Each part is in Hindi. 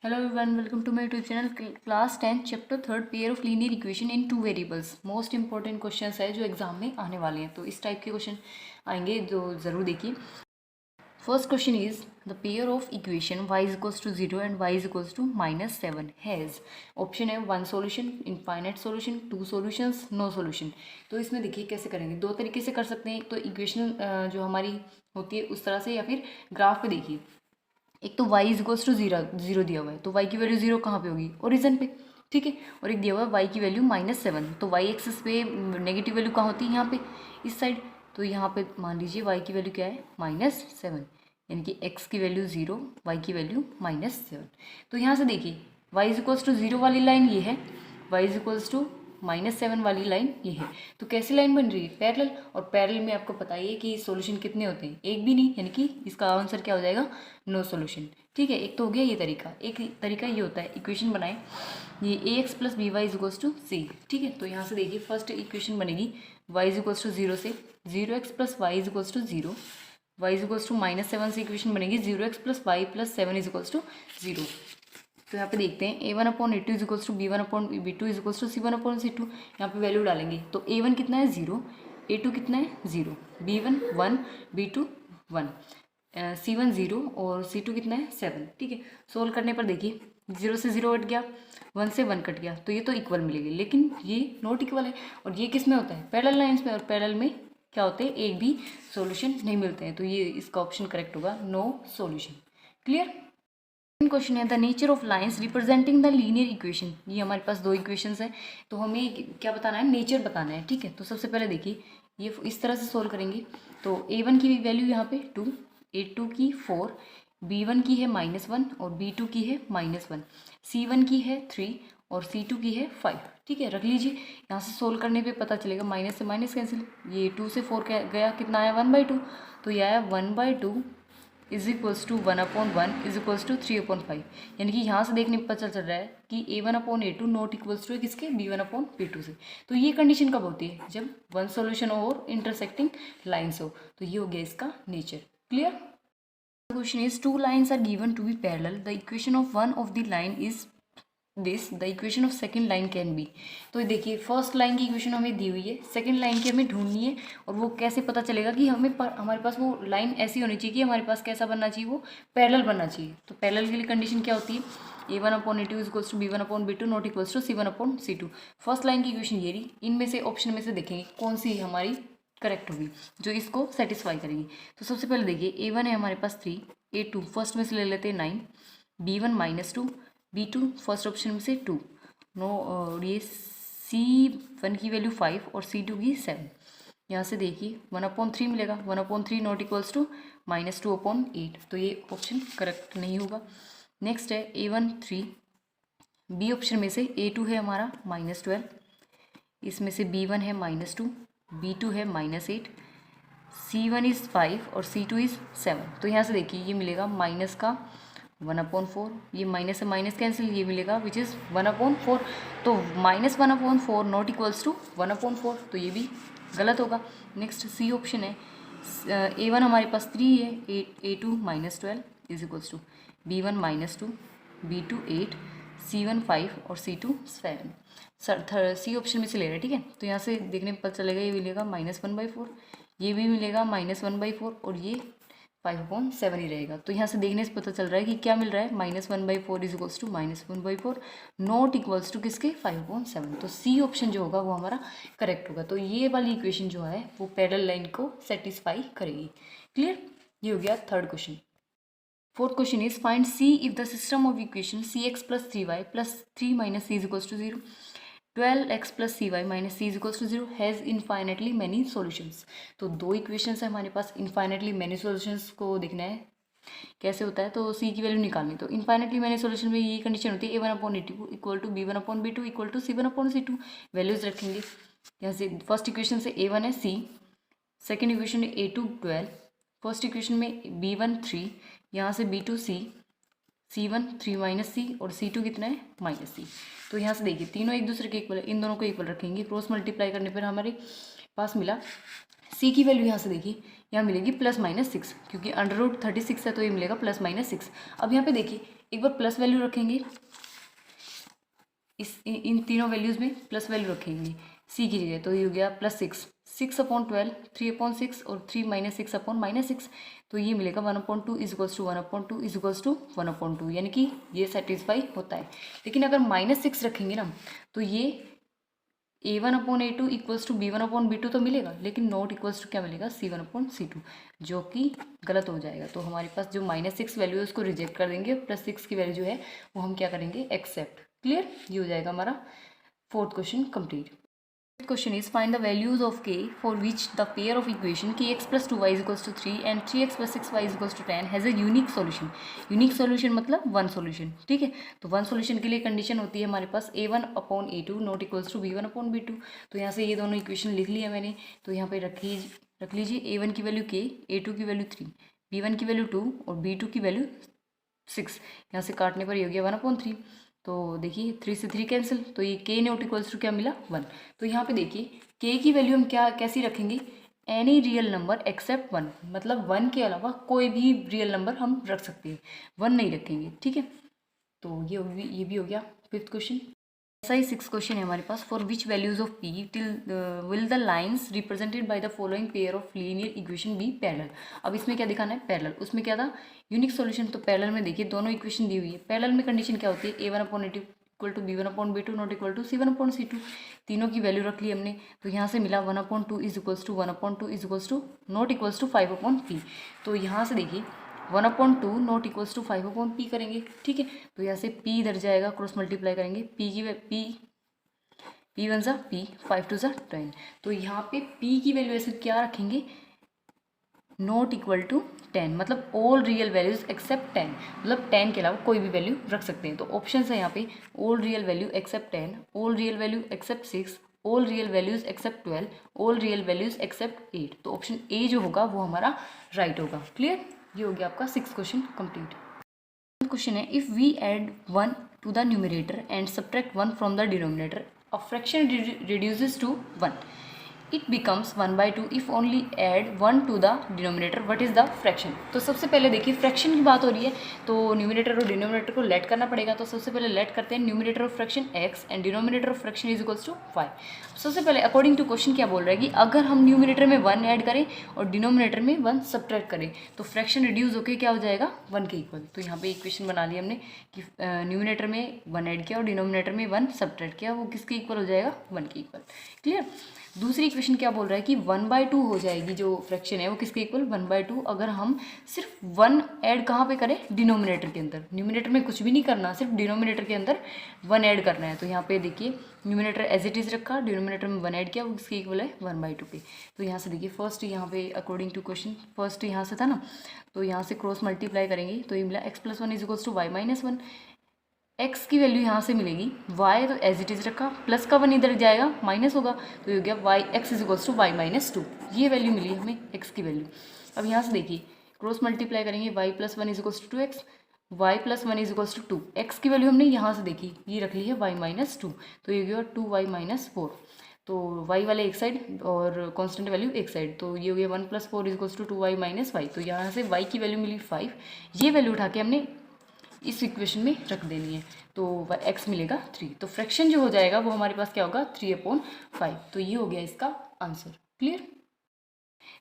Hello everyone, welcome to my YouTube channel class 10 chapter 3rd pair of linear equation in two variables। Most important questions है जो एग्जाम में आने वाले हैं, तो इस टाइप के क्वेश्चन आएंगे जो ज़रूर देखिए। First question is the pair of equation y is equals to 0 and y is equals to -7 has. Option है 1 solution, infinite solution, 2 solutions, no solution. तो इसमें देखिए कैसे करेंगे, दो तरीके से कर सकते हैं। एक तो इक्वेशन जो हमारी होती है उस तरह से, या फिर ग्राफ पे देखिए। एक तो y is equals to zero दिया हुआ है, तो y की वैल्यू जीरो कहाँ पे होगी, ओरिजन पे, ठीक है। और एक दिया हुआ है y की वैल्यू -7, तो y एक्सिस पे नेगेटिव वैल्यू कहाँ होती है, यहाँ पे इस साइड। तो यहाँ पे मान लीजिए y की वैल्यू क्या है, -7, यानी कि x की वैल्यू 0, y की वैल्यू -7। तो यहाँ से देखिए y इज इक्वल्स टू 0 वाली लाइन ये है, y इज इक्वल्स टू -7 वाली लाइन ये है। तो कैसी लाइन बन रही है, पैरेलल। और पैरेलल में आपको पता ही है कि सॉल्यूशन कितने होते हैं, एक भी नहीं, यानी कि इसका आंसर क्या हो जाएगा, नो सॉल्यूशन। ठीक है, एक तो हो गया ये तरीका। एक तरीका ये होता है, इक्वेशन बनाए ये ax plus b y is equals to c. ठीक है, तो यहाँ से देखिए फर्स्ट इक्वेशन बनेगी y इज इक्वल्स टू 0 से 0x plus y is equals to 0, y is equals to -7 से इक्वेशन बनेगी 0x plus y plus 7 is equals to 0। तो यहाँ पे देखते हैं a1/a2 is equals to b1/b2 is equals to c1/c2। यहाँ पे वैल्यू डालेंगे तो a1 कितना है 0, a2 कितना है 0, b1 1, b2 1, c1 0 और c2 कितना है 7। ठीक है, सोल्व करने पर देखिए 0 से 0 कट गया, 1 से 1 कट गया, तो ये तो इक्वल मिलेगी, लेकिन ये नॉट इक्वल है। और ये किस में होता है, पैरेलल लाइंस में, और पैरेलल में क्या होते हैं, एक भी सॉल्यूशन नहीं मिलते हैं। तो ये इसका ऑप्शन करेक्ट होगा, नो सॉल्यूशन। क्लियर। क्वेश्चन है the nature of lines representing the linear equation. ये हमारे पास दो इक्वेशंस है, तो हमें क्या बताना है, नेचर बताना है। ठीक है, तो सबसे पहले देखिए ये इस तरह से सोल्व करेंगे। तो a1 की वैल्यू यहाँ पे 2, a2 की 4, b1 की है -1 और b2 की है -1, c1 की है 3 और c2 की है 5। ठीक है, रख लीजिए। यहाँ से सोल्व करने पे पता चलेगा, माइनस से माइनस कैंसिल, ये 2 से 4 गया, कितना आया 1/2। तो ये आया 1/2 is equals to 1/1 is equals to 3/5। यानी कि यहाँ से देखने पर पता चल रहा है कि a1/a2 नॉट इक्वल्स टू है किसके, b1/b2 से। तो ये कंडीशन कब होती है, जब वन सॉल्यूशन और इंटरसेक्टिंग लाइन्स हो। तो ये हो गया इसका nature. Clear. Question is two lines are given to be parallel, the equation of one of the line is this, the equation of second line can be. तो देखिए फर्स्ट लाइन की इक्वेशन हमें दी हुई है, सेकेंड लाइन की हमें ढूंढनी है। और वो कैसे पता चलेगा कि हमारे पास वो लाइन ऐसी होनी चाहिए कि हमारे पास कैसा बनना चाहिए, वो पैरेलल बनना चाहिए। तो पैरेलल के लिए कंडीशन क्या होती है, a1/a2 is equals to b1/b2 not equals to c1/c2। First line की इक्वेशन ये रही। इनमें से ऑप्शन में से देखेंगे कौन सी हमारी करेक्ट होगी जो इसको सेटिस्फाई करेगी। तो सबसे पहले देखिए a1 है हमारे पास 3, a2 फर्स्ट में से ले लेते हैं 9, b1 -2, b2 फर्स्ट ऑप्शन में से 2, नो, और ये c1 की वैल्यू 5 और c2 की 7। यहाँ से देखिए 1/3 मिलेगा, 1/3 नॉट इक्वल्स टू -2/8। तो ये ऑप्शन करेक्ट नहीं होगा। नेक्स्ट है a1 3, बी ऑप्शन में से a2 है हमारा -12, इसमें से b1 है -2, b2 है -8, c1 इज़ 5 और c2 इज़ 7। तो यहाँ से देखिए ये मिलेगा माइनस का 1/4, ये माइनस से माइनस कैंसिल, ये मिलेगा विच इज़ 1/4। तो -1/4 नॉट इक्वल्स टू 1/4, तो ये भी गलत होगा। नेक्स्ट सी ऑप्शन है, a1 हमारे पास 3 है, a2 -12 is equals to b1 -2, b2 8, c1 5 और c2 7। सर सी ऑप्शन में से ले रहे हैं। ठीक है, तो यहाँ से देखने पर पता चलेगा ये मिलेगा -1/4, ये भी मिलेगा -1/4 और ये 5/7 ही रहेगा। तो यहाँ से देखने से पता चल रहा है कि क्या मिल रहा है, -1/4 is equals to -1/4 not equals to किसके, 5/7। तो सी ऑप्शन जो होगा वो हमारा करेक्ट होगा। तो ये वाली इक्वेशन जो है वो पैरेलल लाइन को सेटिस्फाई करेगी। क्लियर, ये हो गया third question. Fourth question is find c if the system of equation cx plus 3y plus 3 - c is equals to 0, 12x plus cy minus c is equals to 0 has infinitely many solutions. तो दो इक्वेशंस है हमारे पास, इनफाइनेटली मैनी सॉल्यूशंस को देखना है कैसे होता है। तो c की वैल्यू निकालनी, तो इनफाइनेटली मैनी सॉल्यूशन में ये कंडीशन होती है a1/a2 equal to b1/b2 equal to c1/c2। Values रखेंगे यहाँ से। फर्स्ट इक्वेशन से a1 है c, सेकेंड इक्वेशन में a2 12, फर्स्ट इक्वेशन में b1 3, यहाँ से b2 c, c1 3 - c और c2 कितना है -c। तो यहाँ से देखिए तीनों एक दूसरे के इक्वल है, इन दोनों को इक्वल रखेंगे। क्रॉस मल्टीप्लाई करने पर हमारे पास मिला सी की वैल्यू यहाँ से देखिए, यहाँ मिलेगी +-6, क्योंकि √36 है तो ये मिलेगा +-6। अब यहाँ पे देखिए एक बार प्लस वैल्यू रखेंगे, इन तीनों वैल्यूज़ में प्लस वैल्यू रखेंगे सी की जगह, तो ये हो गया +6, 6/12, 3/6 और 3 - 6/-6, तो ये मिलेगा 1/2 = 1/2 = 1/2, यानी कि ये सेटिस्फाई होता है। लेकिन अगर -6 रखेंगे ना तो ये A1/A2 = B1/B2 तो मिलेगा, लेकिन नॉट इक्वल्स टू क्या मिलेगा, C1/C2, जो कि गलत हो जाएगा। तो हमारे पास जो -6 वैल्यू है उसको रिजेक्ट कर देंगे, +6 की वैल्यू जो है वो हम क्या करेंगे, एक्सेप्ट। क्लियर, ये हो जाएगा हमारा 4th question complete. Question is find the values of k for which the pair of equation kx + 2y = 3 and 3x + 6y = 10 has a unique solution। Unique solution मतलब वन सॉल्यूशन, ठीक है। तो वन सॉल्यूशन के लिए कंडीशन होती है हमारे पास A1/A2 not equals to B1/B2। तो यहाँ से ये दोनों इक्वेशन लिख लिया मैंने, तो यहाँ पे रख लीजिए A1 की वैल्यू k, A2 की वैल्यू 3, B1 की वैल्यू 2 और B2 की वैल्यू 6। यहाँ से काटने पर ये हो गया 1/3। तो देखिए 3 से 3 कैंसिल, तो ये k नॉट इक्वल्स टू क्या मिला, 1। तो यहाँ पे देखिए k की वैल्यू हम कैसी रखेंगे, एनी रियल नंबर एक्सेप्ट 1, मतलब 1 के अलावा कोई भी रियल नंबर हम रख सकते हैं, 1 नहीं रखेंगे, ठीक है। तो ये भी हो गया 5th क्वेश्चन। ऐसा ही 6th क्वेश्चन है हमारे पास, for which values of p till will the lines represented by the following pair of linear equation be parallel. अब इसमें क्या दिखाना है, पैरेलल। उसमें क्या था, यूनिक सॉल्यूशन। तो पैरेलल में देखिए दोनों इक्वेशन दी हुई है। पैरेलल में कंडीशन क्या होती है, A1/A2 = B1/B2 not equal to C1/C2। तीनों की वैल्यू रख ली हमने, तो यहाँ से मिला 1/2 = 1/2 = नॉट इक्वल्स टू 5/P। तो यहाँ से देखिए 1/2 नॉट इक्वल्स टू 5/P करेंगे, ठीक है। तो यहाँ से P इधर जाएगा, क्रॉस मल्टीप्लाई करेंगे, P 1 = P, 5 2 = 10। तो यहाँ पे P की वैल्यू ऐसे क्या रखेंगे, नॉट इक्वल टू 10, मतलब ऑल रियल वैल्यूज एक्सेप्ट 10, मतलब 10 के अलावा कोई भी वैल्यू रख सकते हैं। तो ऑप्शन है यहाँ पे all real value except 10, all real value except 6, all real values except 12, all real values except 8। तो ऑप्शन ए जो होगा वो हमारा राइट होगा। क्लियर, ये हो गया आपका 6th क्वेश्चन कंप्लीट। क्वेश्चन है, if we add 1 to the numerator and subtract 1 from the denominator, a fraction reduces to 1, it becomes 1/2 if only add 1 to the denominator, what is the fraction। तो सबसे पहले देखिए फ्रैक्शन की बात हो रही है, तो न्यूमरेटर और डिनोमिनेटर को लेट करना पड़ेगा। तो सबसे पहले लेट करते हैं, numerator of fraction x and denominator of fraction is equals to 5। सबसे पहले अकॉर्डिंग टू क्वेश्चन क्या बोल रहा है कि अगर हम न्यूमरेटर में 1 ऐड करें और डिनोमिनेटर में 1 सब्ट्रैक्ट करें तो फ्रैक्शन रिड्यूस होकर क्या हो जाएगा, 1 के इक्वल। तो यहाँ पे इक्वेशन बना ली हमने कि न्यूमरेटर में 1 ऐड किया और डिनोमिनेटर में 1 सब्ट्रैक्ट किया, वो किसके इक्वल हो जाएगा, 1 के इक्वल। क्लियर। दूसरी इक्वेशन क्या बोल रहा है कि 1/2 हो जाएगी, जो फ्रैक्शन है वो किसके इक्वल, 1/2 अगर हम सिर्फ 1 ऐड कहाँ पे करें, डिनोमिनेटर के अंदर। न्यूमरेटर में कुछ भी नहीं करना, सिर्फ डिनोमिनेटर के अंदर 1 ऐड करना है। तो यहाँ पे देखिए न्यूमरेटर एज इट इज़ रखा, डिनोमिनेटर में 1 ऐड किया, वो किसके इक्वल है, 1/2 पे। तो यहाँ से देखिए फर्स्ट यहाँ पे अकॉर्डिंग टू क्वेश्चन फर्स्ट यहाँ से था ना, तो यहाँ से क्रॉस मल्टीप्लाई करेंगे तो ये मिला x + 1 = y - 1। x की वैल्यू यहाँ से मिलेगी, y तो एज इट इज़ रखा, प्लस का 1 इधर जाएगा माइनस होगा, तो ये हो गया x = y - 2। ये वैल्यू मिली हमें x की वैल्यू। अब यहाँ से देखिए क्रॉस मल्टीप्लाई करेंगे, y + 1 = 2x, y + 1 = 2। x की वैल्यू हमने यहाँ से देखी, ये रख ली है y - 2, तो ये हो गया 2y - 4। तो y वाले एक साइड और कांस्टेंट वैल्यू एक साइड, तो ये हो गया 1 + 4 = 2y - y। तो यहाँ से y की वैल्यू मिली 5, ये वैल्यू उठा के हमने इस इक्वेशन में रख देनी है, तो x मिलेगा 3। तो फ्रैक्शन जो हो जाएगा वो हमारे पास क्या होगा, 3/5। तो ये हो गया इसका आंसर। क्लियर।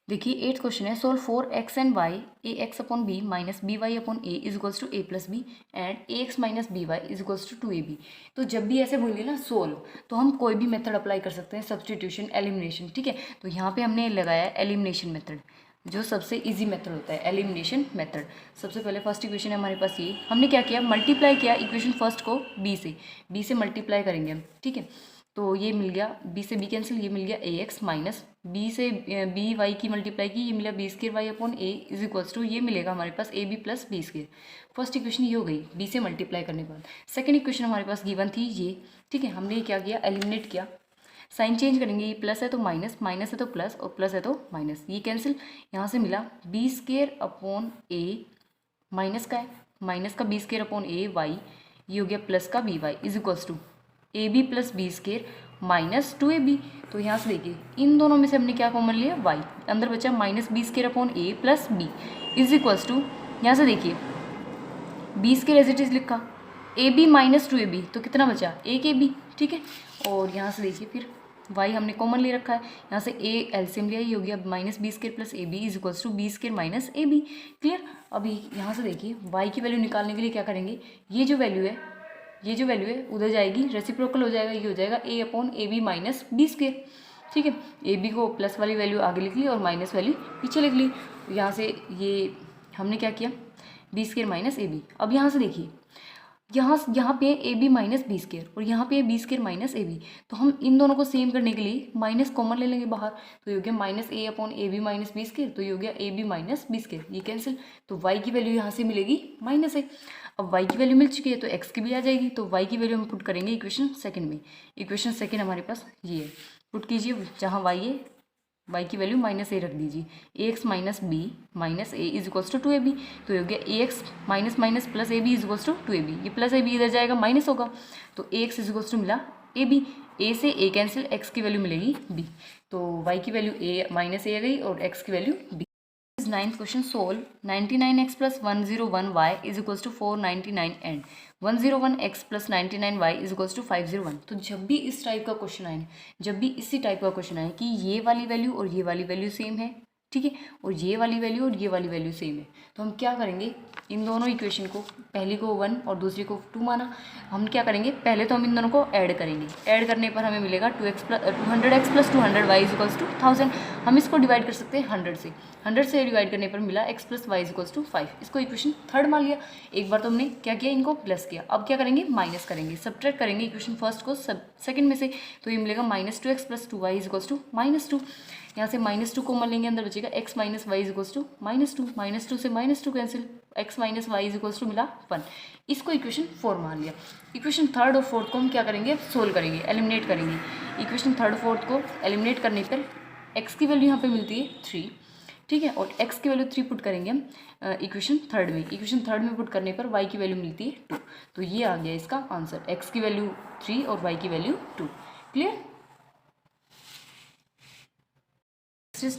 देखिए 8th क्वेश्चन है, solve for x and y ax/b - by/a = a + b and ax - by = 2ab। तो जब भी ऐसे बोलिए ना सोल्व, तो हम कोई भी मेथड अप्लाई कर सकते हैं, सब्स्टिट्यूशन, एलिमिनेशन, ठीक है। तो यहाँ पे हमने लगाया एलिमिनेशन मेथड, जो सबसे इजी मेथड होता है, एलिमिनेशन मेथड। सबसे पहले फर्स्ट इक्वेशन है हमारे पास, ये हमने क्या किया, मल्टीप्लाई किया इक्वेशन फर्स्ट को b से मल्टीप्लाई करेंगे हम, ठीक है। तो ये मिल गया, b से b कैंसिल, ये मिल गया ax माइनस b से by की मल्टीप्लाई की, ये मिला b² y/a is equals to, ये मिलेगा हमारे पास ab + b²। फर्स्ट इक्वेशन ये हो गई b से मल्टीप्लाई करने के बाद। सेकंड इक्वेशन हमारे पास गिवन थी ये, ठीक है। हमने क्या किया, एलिमिनेट किया, साइन चेंज करेंगे, ये प्लस है तो माइनस, माइनस है तो प्लस और प्लस है तो माइनस, ये कैंसिल। यहाँ से मिला b² माइनस का है, माइनस का b² y, ये हो गया प्लस का by is equals to a b plus b square minus 2ab। तो यहाँ से देखिए इन दोनों में से हमने क्या कॉमन लिया, y, अंदर बचा minus b square upon a plus b is equals to, यहाँ से देखिए b square as it is लिखा, ए बी माइनस 2ab, तो कितना बचा, एक ए बी, ठीक है। और यहाँ से देखिए फिर y हमने कॉमन ले रखा है, यहाँ से a एलसीएम लिया, ये हो गया minus b square plus a b is equals to b square minus a b. Clear. अभी यहाँ से देखिए y की वैल्यू निकालने के लिए क्या करेंगे, ये जो वैल्यू है उधर जाएगी, रेसिप्रोकल हो जाएगा, ये हो जाएगा a upon a b minus b square, ठीक है। ए बी को प्लस वाली वैल्यू आगे लिख ली और माइनस वैल्यू पीछे लिख ली। यहाँ से ये हमने क्या किया, b square minus a b. अब यहाँ से देखिए यहाँ पे a b minus b square और यहाँ पे b square minus a b, तो हम इन दोनों को सेम करने के लिए माइनस कॉमन ले लेंगे बाहर, तो ये हो गया minus a upon a b minus b square, तो ये हो गया a b minus b square, ये कैंसिल, तो y की वैल्यू यहाँ से मिलेगी माइनस है। अब y की वैल्यू मिल चुकी है तो x की भी आ जाएगी, तो y की वैल्यू हम पुट करेंगे इक्वेशन सेकंड में। इक्वेशन सेकंड हमारे पास ये है, पुट कीजिए जहाँ y है, y की वैल्यू माइनस ए रख दीजिए, a x minus b minus a is equals to 2ab, तो ये हो गया a x minus minus plus a b is equals to 2ab, ये प्लस ए बी इधर जाएगा माइनस होगा, तो a x is equals to मिला ए बी, ए से ए कैंसिल, एक्स की वैल्यू मिलेगी बी, तो y की वैल्यू ए माइनस ए आ गई और x की value b. Ninth question, solve 99x प्लस 101y is equals to 499 and 101x प्लस 99y इज इक्वल्स टू 501। तो जब भी इस टाइप का क्वेश्चन आए, जब भी इसी टाइप का क्वेश्चन आए कि ये वाली वैल्यू और ये वाली वैल्यू सेम है, ठीक है, और ये वाली वैल्यू और ये वाली वैल्यू सेम है, तो हम क्या करेंगे, इन दोनों इक्वेशन को, पहली को 1 और दूसरी को 2 माना, हम क्या करेंगे, पहले तो हम इन दोनों को ऐड करेंगे, ऐड करने पर हमें मिलेगा 200x plus 200y is equals to 1000। हम इसको डिवाइड कर सकते हैं 100 से, 100 से डिवाइड करने पर मिला x plus y is equals to 5, इसको इक्वेशन थर्ड मान लिया। एक बार तो हमने क्या किया, इनको प्लस किया, अब क्या करेंगे, माइनस करेंगे, सब्ट्रैक्ट करेंगे इक्वेशन फर्स्ट को सेकंड में से, तो ये मिलेगा minus 2x plus 2y is equals to -2, यहाँ से -2 कॉमन लेंगे, अंदर बचेगा x minus y is equals to -2, -2 से -2 cancel, x minus y is equals to मिला 1, इसको इक्वेशन 4 मान लिया। इक्वेशन थर्ड और फोर्थ को हम क्या करेंगे, सोल्व करेंगे, एलिमिनेट करेंगे। इक्वेशन थर्ड फोर्थ को एलिमिनेट करने पर x की वैल्यू यहाँ पे मिलती है 3, ठीक है, और x की वैल्यू 3 पुट करेंगे हम इक्वेशन थर्ड में, इक्वेशन थर्ड में पुट करने पर y की वैल्यू मिलती है 2, तो ये आ गया इसका आंसर, x की वैल्यू 3 और y की वैल्यू 2। क्लियर।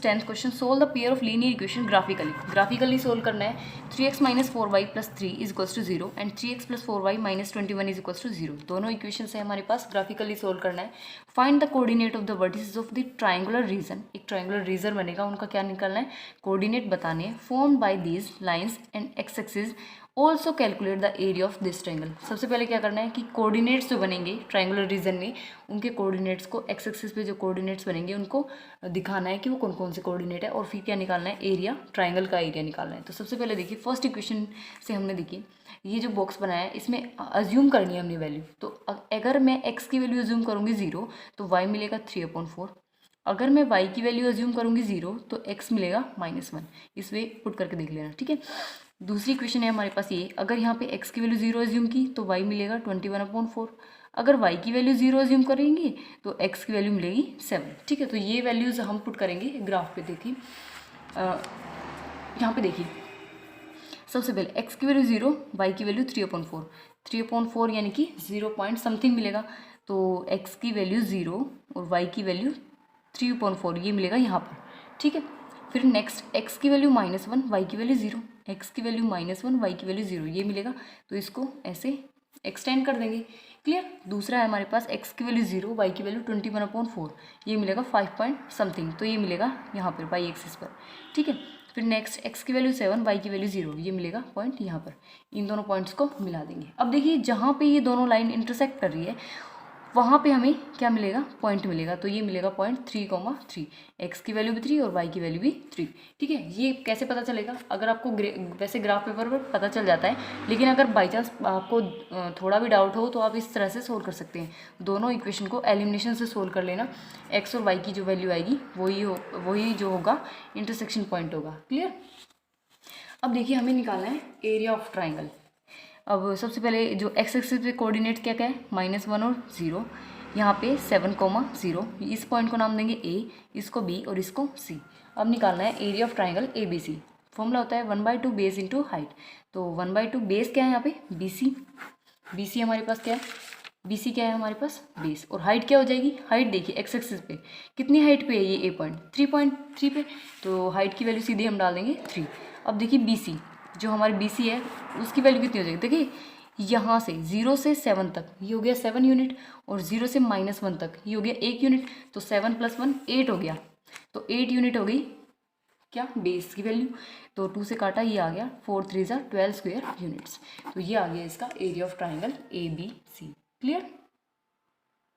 Tenth question, solve the pair of linear equation graphically solve करना है। 3x minus 4y plus 3 is equals to 0 and 3x plus 4y minus 21 is equals to 0, दोनों इक्वेशन है हमारे पास, ग्राफिकली सोल्व करना है। Find the coordinate of the vertices of the triangular region, एक ट्राइंगुलर रीजन बनेगा, उनका क्या निकालना है, कोऑर्डिनेट बताने हैं, formed by these lines and x axis, also calculate the area of this triangle. सबसे पहले क्या करना है कि कोऑर्डिनेट्स जो बनेंगे ट्राइंगुलर रीजन में, उनके कोऑर्डिनेट्स को, एक्स एक्सिस पे जो कोऑर्डिनेट्स बनेंगे उनको दिखाना है कि वो कौन कौन से कोऑर्डिनेट है, और फिर क्या निकालना है, एरिया, ट्राइंगल का एरिया निकालना है। तो सबसे पहले देखिए फर्स्ट इक्वेशन से हमने देखिए ये जो बॉक्स बनाया है इसमें अज्यूम करनी है हमने वैल्यू, तो अगर मैं x की वैल्यू अज्यूम करूँगी 0 तो y मिलेगा 3/4, अगर मैं y की वैल्यू अज्यूम करूँगी 0 तो x मिलेगा -1, इस वे पुट करके देख लेना, ठीक है। दूसरी इक्वेशन है हमारे पास ये, अगर यहाँ पे x की वैल्यू 0 अज्यूम की तो y मिलेगा 21/4, अगर y की वैल्यू 0 अज्यूम करेंगे तो x की वैल्यू मिलेगी 7, ठीक है। तो ये वैल्यूज़ हम पुट करेंगे ग्राफ पे। देखिए यहाँ पे देखिए सबसे पहले x की वैल्यू 0, y की वैल्यू 3/4 यानी कि 0 पॉइंट समथिंग मिलेगा, तो x की वैल्यू 0 और y की वैल्यू 3/4 ये मिलेगा यहाँ पर, ठीक है। फिर नेक्स्ट x की वैल्यू -1, y की वैल्यू 0, x की वैल्यू -1, y की वैल्यू 0 ये मिलेगा, तो इसको ऐसे एक्सटेंड कर देंगे। क्लियर। दूसरा है हमारे पास x की वैल्यू 0, y की वैल्यू 21/4 ये मिलेगा 5 पॉइंट समथिंग, तो ये मिलेगा यहाँ पर y एक्सिस पर, ठीक है। फिर नेक्स्ट x की वैल्यू 7, y की वैल्यू 0 ये मिलेगा पॉइंट यहाँ पर, इन दोनों पॉइंट्स को मिला देंगे। अब देखिए जहाँ पे ये दोनों लाइन इंटरसेक्ट कर रही है वहाँ पे हमें क्या मिलेगा, पॉइंट मिलेगा, तो ये मिलेगा पॉइंट 3,3, x की वैल्यू भी 3 और y की वैल्यू भी 3, ठीक है। ये कैसे पता चलेगा, अगर आपको वैसे ग्राफ पेपर पर पता चल जाता है, लेकिन अगर बाई चांस आपको थोड़ा भी डाउट हो तो आप इस तरह से सोल्व कर सकते हैं। दोनों इक्वेशन को एलिमिनेशन से सोल्व कर लेना, x और y की जो वैल्यू आएगी वही जो होगा इंटरसेक्शन पॉइंट होगा। क्लियर। अब देखिए हमें निकालना है एरिया ऑफ ट्राइंगल। अब सबसे पहले जो x एक्सिस पे कोऑर्डिनेट क्या क्या है, -1 और 0, यहाँ पे 7,0, इस पॉइंट को नाम देंगे a, इसको b और इसको c। अब निकालना है area of triangle ABC। Formula होता है 1/2 बेस इंटू हाइट, तो 1/2 बेस क्या है यहाँ पे BC हमारे पास क्या है BC क्या है हमारे पास, बेस, और हाइट क्या हो जाएगी, हाइट देखिए एक्स एक्सिस पे कितनी हाइट पे है ये, 3.3 पे, तो हाइट की वैल्यू सीधे हम डाल देंगे 3। अब देखिए BC, जो हमारे BC है उसकी वैल्यू कितनी हो जाएगी, देखिए यहाँ से 0 से 7 तक ये हो गया 7 यूनिट, और 0 से -1 तक ये हो गया 1 यूनिट, तो 7 + 1 8 हो गया, तो 8 यूनिट हो गई क्या, बेस की वैल्यू। तो 2 से काटा, ये आ गया 4 3 12 स्क्वायर यूनिट्स। तो ये आ गया इसका area of triangle ABC। Clear.